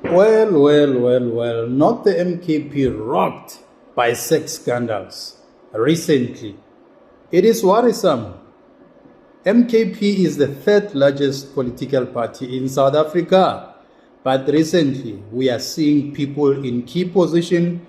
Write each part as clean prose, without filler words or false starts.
Well. Not the MKP rocked by sex scandals recently. It is worrisome. MKP is the third largest political party in South Africa. But recently, we are seeing people in key position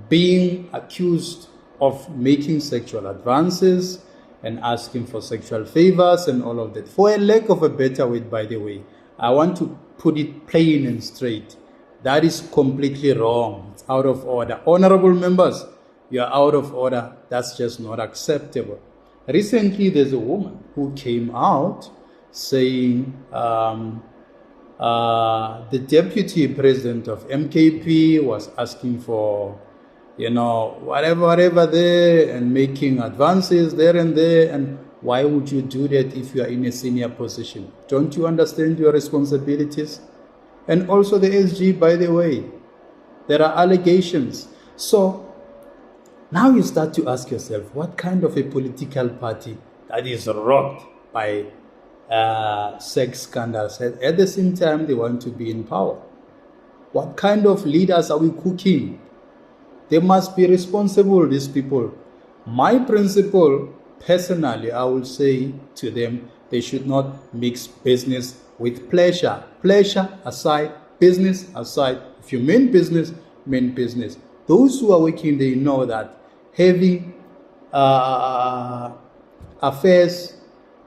being accused of making sexual advances and asking for sexual favors and all of that. For a lack of a better word, by the way, I want to put it plain and straight. That is completely wrong. It's out of order. Honorable members, you are out of order. That's just not acceptable. Recently, there's a woman who came out saying the deputy president of MKP was asking for, whatever there and making advances there and there. And why would you do that if you are in a senior position? Don't you understand your responsibilities? And also the SG, by the way, there are allegations. So now you start to ask yourself, what kind of a political party that is rocked by sex scandals, at the same time they want to be in power? What kind of leaders are we cooking? They must be responsible, these people. My principle, personally, I will say to them, they should not mix business with pleasure. Pleasure aside, business aside. If you mean business, mean business. Those who are working, they know that having affairs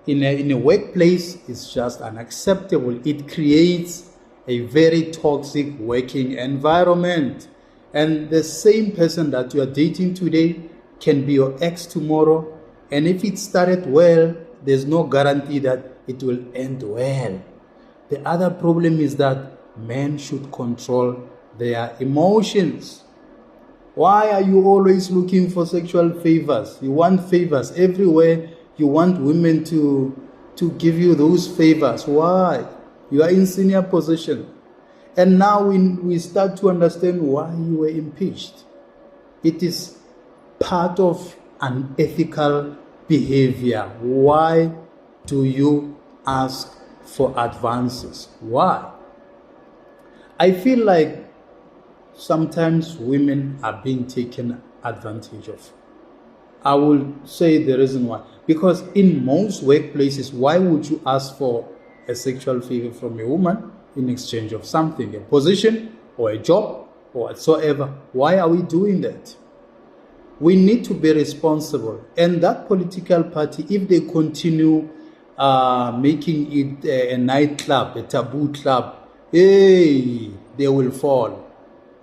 in a workplace is just unacceptable. It creates a very toxic working environment. And the same person that you are dating today can be your ex tomorrow. And if it started well, there's no guarantee that it will end well. The other problem is that men should control their emotions. Why are you always looking for sexual favors? You want favors everywhere. You want women to give you those favors. Why? You are in senior position. And now we start to understand why you were impeached. It is part of unethical behavior. Why do you ask for advances? Why? I feel like sometimes women are being taken advantage of. I will say the reason why. Because in most workplaces, why would you ask for a sexual favor from a woman in exchange of something, a position or a job or whatsoever? Why are we doing that? We need to be responsible. And that political party, if they continue making it a nightclub, a taboo club, they will fall.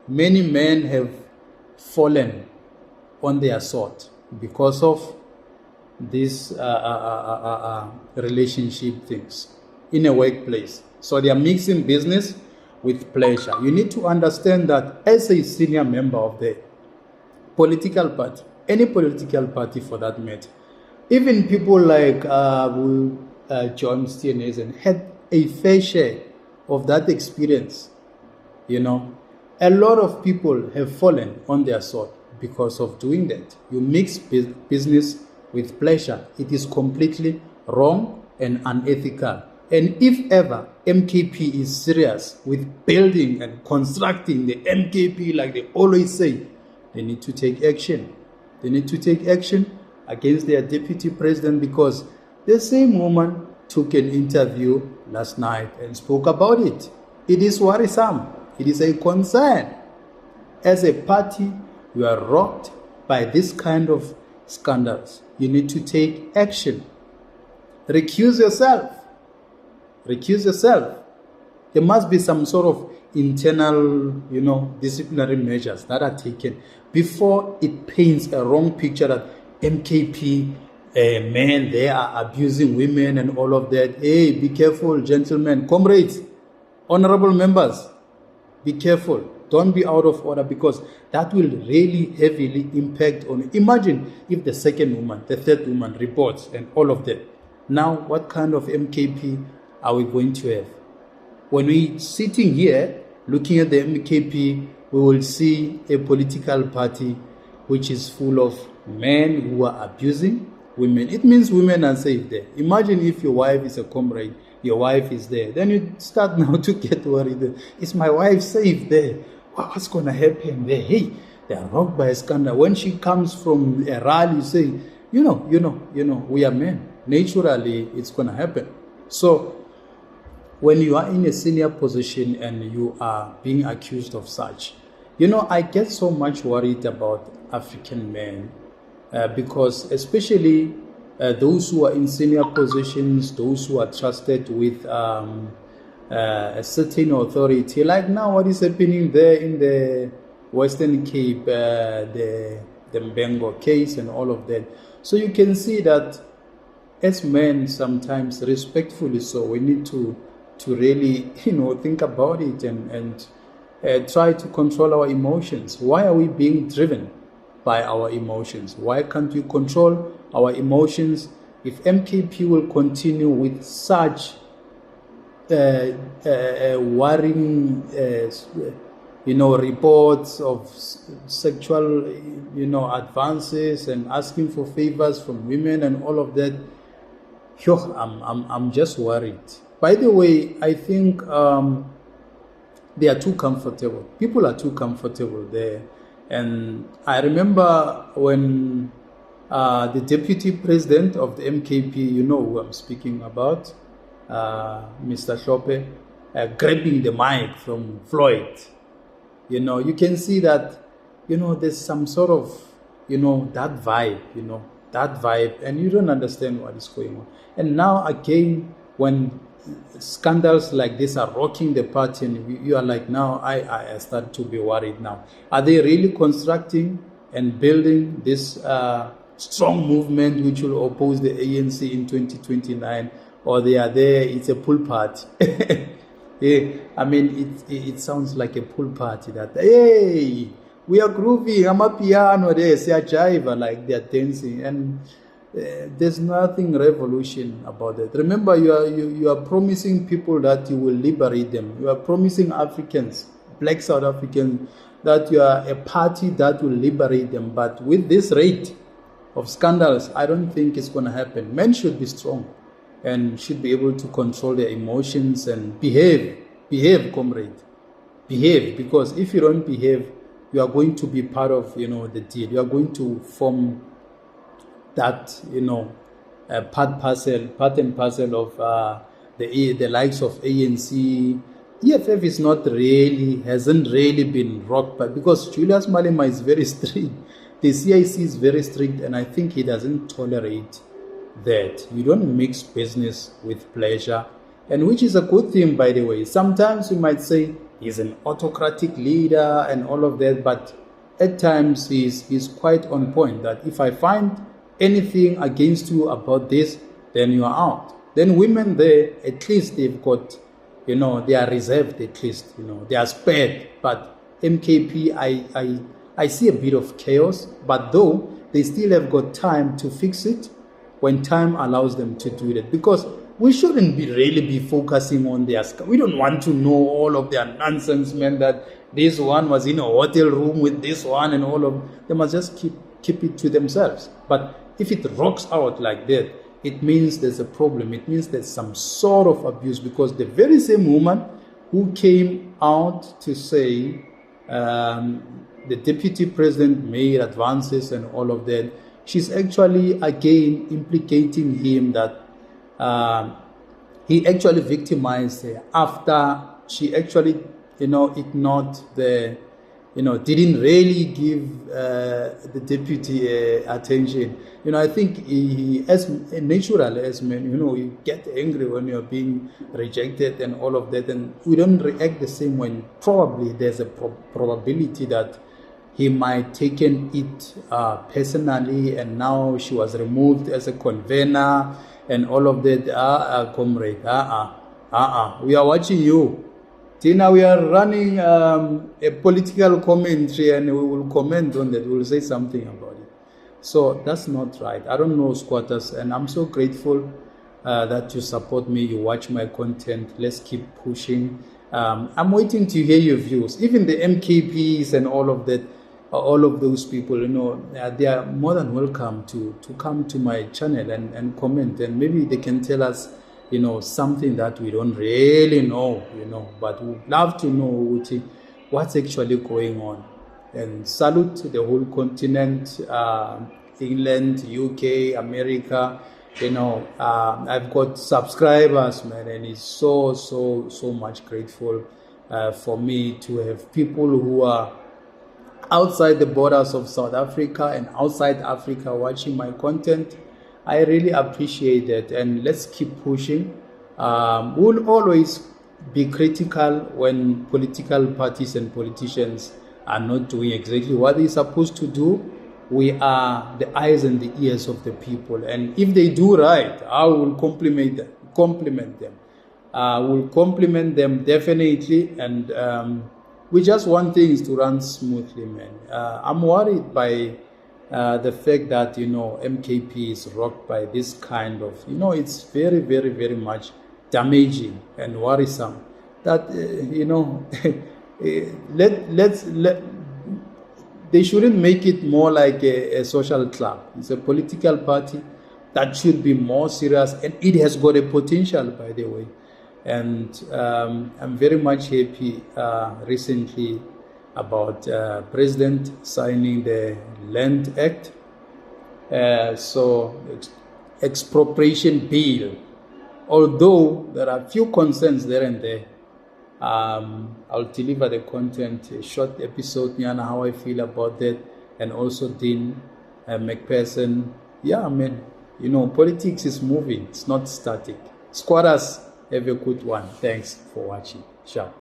Many men have fallen on their sword because of these relationship things in a workplace. So they are mixing business with pleasure. You need to understand that as a senior member of the political party, any political party for that matter, even people like John Steenhuisen had a fair share of that experience. A lot of people have fallen on their sword because of doing that. You mix business with pleasure. It is completely wrong and unethical. And if ever MKP is serious with building and constructing the MKP, like they always say, they need to take action. They need to take action against their deputy president, because the same woman took an interview last night and spoke about it. It is worrisome. It is a concern. As a party, you are rocked by this kind of scandals. You need to take action. Recuse yourself. Recuse yourself. There must be some sort of internal, disciplinary measures that are taken before it paints a wrong picture that MKP men, they are abusing women and all of that. Hey, be careful, gentlemen, comrades, honorable members. Be careful. Don't be out of order, because that will really heavily impact on you. Imagine if the second woman, the third woman reports and all of that. Now, what kind of MKP are we going to have? When we sitting here looking at the MKP, we will see a political party which is full of men who are abusing women. It means women are safe there. Imagine if your wife is a comrade your wife is there. Then you start now to get worried. Is my wife safe there? What's going to happen there? Hey, they are rocked by a scandal. When she comes from a rally, you say, we are men. Naturally, it's going to happen. So when you are in a senior position and you are being accused of such, I get so much worried about African men because especially those who are in senior positions, those who are trusted with a certain authority, like now what is happening there in the Western Cape, the Mbengo case and all of that. So you can see that as men, sometimes respectfully so, we need to really, think about it and try to control our emotions. Why are we being driven by our emotions? Why can't we control our emotions? If MKP will continue with such worrying, reports of sexual, advances and asking for favors from women and all of that, I'm just worried. By the way, I think they are too comfortable. People are too comfortable there. And I remember when the deputy president of the MKP, who I'm speaking about, Mr. Shope, grabbing the mic from Floyd. You can see that, there's some sort of, that vibe, and you don't understand what is going on. And now again, when scandals like this are rocking the party, and you are like, now I start to be worried now. Are they really constructing and building this strong movement which will oppose the ANC in 2029, or they are there, it's a pool party? Yeah, I mean, it sounds like a pool party that, hey, we are grooving, I'm a piano there, say a jive, like they're dancing, and there's nothing revolution about it. Remember, you are promising people that you will liberate them. You are promising Africans, black South Africans, that you are a party that will liberate them. But with this rate of scandals, I don't think it's going to happen. Men should be strong and should be able to control their emotions and behave, comrade. Behave, because if you don't behave, you are going to be part of, the deal. You are going to form that, part and parcel of the likes of ANC. EFF hasn't really been rocked by, because Julius Malema is very strict. The CIC is very strict, and I think he doesn't tolerate that. You don't mix business with pleasure, and which is a good thing, by the way. Sometimes you might say he's an autocratic leader and all of that, but at times he's quite on point, that if I find anything against you about this, then you are out. Then women there, at least they've got, they are reserved, at least, they are spared. But MKP, I see a bit of chaos, but though they still have got time to fix it when time allows them to do that. Because we shouldn't really be focusing on their stuff. We don't want to know all of their nonsense, man, that this one was in a hotel room with this one and all of. They must just keep it to themselves. But if it rocks out like that, it means there's a problem. It means there's some sort of abuse, because the very same woman who came out to say the deputy president made advances and all of that, she's actually again implicating him that he actually victimized her after she actually, ignored the, didn't really give the deputy attention. I think he as natural as men, you get angry when you're being rejected and all of that, and we don't react the same when probably there's a probability that he might taken it personally, and now she was removed as a convener and all of that. Comrade, we are watching you. Tina, we are running a political commentary, and we will comment on that. We will say something about it. So that's not right. I don't know, squatters, and I'm so grateful that you support me, you watch my content. Let's keep pushing. I'm waiting to hear your views. Even the MKPs and all of that, all of those people, they are more than welcome to come to my channel and comment, and maybe they can tell us something that we don't really know, but we'd love to know what's actually going on. And salute to the whole continent, England, UK, America. I've got subscribers, man, and it's so much grateful for me to have people who are outside the borders of South Africa and outside Africa watching my content. I really appreciate it, and let's keep pushing. We'll always be critical when political parties and politicians are not doing exactly what they're supposed to do. We are the eyes and the ears of the people, and if they do right, I will compliment them. We'll compliment them definitely, and we just want things to run smoothly, man. I'm worried by the fact that MKP is rocked by this kind of it's very, very, very much damaging and worrisome. That they shouldn't make it more like a social club. It's a political party that should be more serious, and it has got a potential, by the way. And I'm very much happy recently about President signing the Land Act, so expropriation bill. Although there are a few concerns there and there, I'll deliver the content, a short episode, how I feel about that, and also Dean McPherson. Yeah, man, politics is moving, it's not static. Squatters, have a good one. Thanks for watching. Ciao.